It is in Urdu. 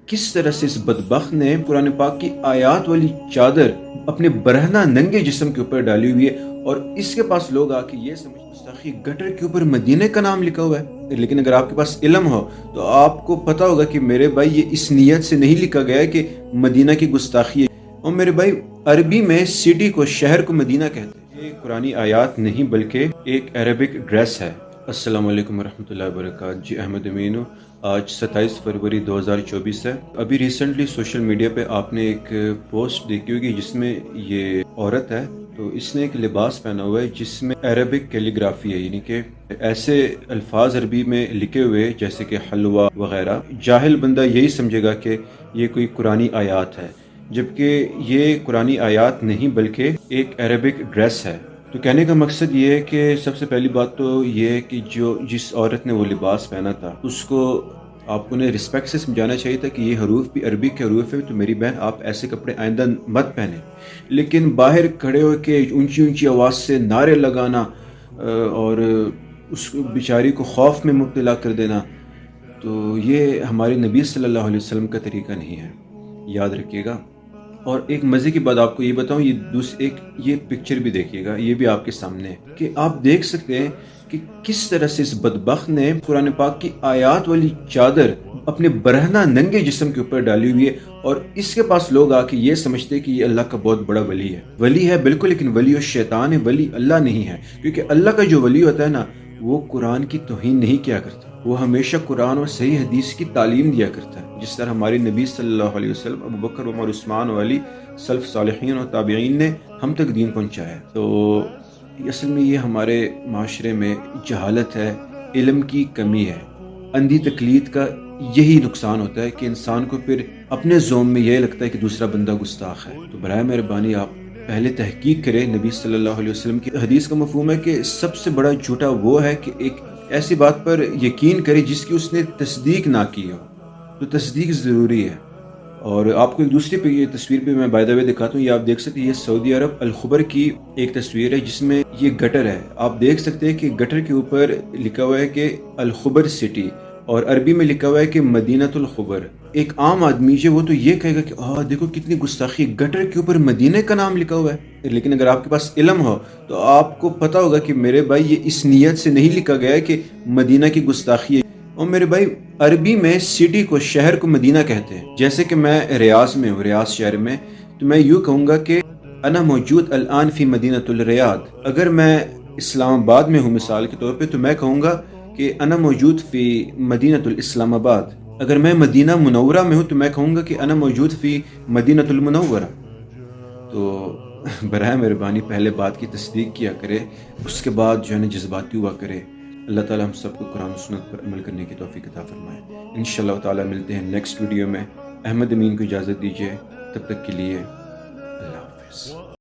کس طرح سے اس بدبخت نے قرآن پاک کی آیات والی چادر اپنے برہنہ ننگے جسم کے اوپر ڈالی ہوئی ہے، اور اس کے پاس لوگ آ کے یہ سمجھ گستاخی گٹر کے اوپر مدینے کا نام لکھا ہوا ہے۔ لیکن اگر آپ کے پاس علم ہو تو آپ کو پتا ہوگا کہ میرے بھائی یہ اس نیت سے نہیں لکھا گیا ہے کہ مدینہ کی گستاخی ہے، اور میرے بھائی عربی میں سٹی کو، شہر کو مدینہ کہتے ہیں۔ یہ قرآنی آیات نہیں بلکہ ایک عربک ڈریس ہے۔ السلام علیکم ورحمۃ اللہ وبرکاتہ۔ جی احمد امین ہوں۔ آج 27 فروری 2024 ہے۔ ابھی ریسنٹلی سوشل میڈیا پہ آپ نے ایک پوسٹ دیکھی ہوگی جس میں یہ عورت ہے، تو اس نے ایک لباس پہنا ہوا ہے جس میں عربک کیلی گرافی ہے، یعنی کہ ایسے الفاظ عربی میں لکھے ہوئے جیسے کہ حلوہ وغیرہ۔ جاہل بندہ یہی سمجھے گا کہ یہ کوئی قرآنی آیات ہے، جبکہ یہ قرآنی آیات نہیں بلکہ ایک عربک ڈریس ہے۔ تو کہنے کا مقصد یہ ہے کہ سب سے پہلی بات تو یہ ہے کہ جس عورت نے وہ لباس پہنا تھا اس کو آپ کو نے رسپیکٹ سے سمجھانا چاہیے تھا کہ یہ حروف بھی عربی کے حروف ہیں، تو میری بہن آپ ایسے کپڑے آئندہ مت پہنیں۔ لیکن باہر کھڑے ہو کے اونچی اونچی آواز سے نعرے لگانا اور اس بیچاری کو خوف میں مبتلا کر دینا، تو یہ ہمارے نبی صلی اللہ علیہ وسلم کا طریقہ نہیں ہے، یاد رکھیے گا۔ اور ایک مزے کی بات آپ کو یہ بتاؤں، یہ پکچر بھی دیکھیے گا، یہ بھی آپ کے سامنے ہے کہ آپ دیکھ سکتے ہیں کہ کس طرح سے اس بدبخت نے قرآن پاک کی آیات والی چادر اپنے برہنہ ننگے جسم کے اوپر ڈالی ہوئی ہے، اور اس کے پاس لوگ آ کے یہ سمجھتے ہیں کہ یہ اللہ کا بہت بڑا ولی ہے۔ ولی ہے بالکل، لیکن ولی الشیطان ہے، ولی اللہ نہیں ہے، کیونکہ اللہ کا جو ولی ہوتا ہے نا، وہ قرآن کی توہین نہیں کیا کرتا، وہ ہمیشہ قرآن اور صحیح حدیث کی تعلیم دیا کرتا ہے، جس طرح ہمارے نبی صلی اللہ علیہ وسلم، ابو بکر، عمر، عثمان و علی، سلف صالحین اور تابعین نے ہم تک دین پہنچایا۔ تو اصل میں یہ ہمارے معاشرے میں جہالت ہے، علم کی کمی ہے، اندھی تقلید کا یہی نقصان ہوتا ہے کہ انسان کو پھر اپنے ذوم میں یہ لگتا ہے کہ دوسرا بندہ گستاخ ہے۔ تو برائے مہربانی آپ پہلے تحقیق کریں۔ نبی صلی اللہ علیہ وسلم کی حدیث کا مفہوم ہے کہ سب سے بڑا جھوٹا وہ ہے کہ ایک ایسی بات پر یقین کرے جس کی اس نے تصدیق نہ کی ہو، تو تصدیق ضروری ہے۔ اور آپ کو ایک دوسری تصویر پہ میں بائی دا وے دکھاتا ہوں، یہ آپ دیکھ سکتے ہیں، یہ سعودی عرب الخبر کی ایک تصویر ہے جس میں یہ گٹر ہے۔ آپ دیکھ سکتے ہیں کہ گٹر کے اوپر لکھا ہوا ہے کہ الخبر سٹی، اور عربی میں لکھا ہوا ہے کہ مدینۃ الخبر۔ ایک عام آدمی جو وہ تو یہ کہے گا کہ دیکھو کتنی گستاخی، گٹر کے اوپر مدینے کا نام لکھا ہوا ہے۔ لیکن اگر آپ کے پاس علم ہو تو آپ کو پتا ہوگا کہ میرے بھائی یہ اس نیت سے نہیں لکھا گیا ہے کہ مدینہ کی گستاخی ہے، اور میرے بھائی عربی میں سٹی کو، شہر کو مدینہ کہتے ہیں۔ جیسے کہ میں ریاض میں ہوں، ریاض شہر میں، تو میں یوں کہوں گا کہ انا موجود الان فی مدینۃ الریاض۔ اگر میں اسلام آباد میں ہوں مثال کے طور پہ، تو میں کہوں گا کہ انا موجود فی مدینۃ الاسلام آباد۔ اگر میں مدینہ منورہ میں ہوں تو میں کہوں گا کہ انا موجود فی مدینۃ المنورہ۔ تو برائے مہربانی پہلے بات کی تصدیق کیا کرے، اس کے بعد جو ہے نا جذباتی ہوا کرے۔ اللہ تعالیٰ ہم سب کو قرآن و سنت پر عمل کرنے کی توفیق عطا فرمائے۔ انشاءاللہ تعالیٰ ملتے ہیں نیکسٹ ویڈیو میں۔ احمد امین کو اجازت دیجیے، تب تک کے لیے اللہ حافظ۔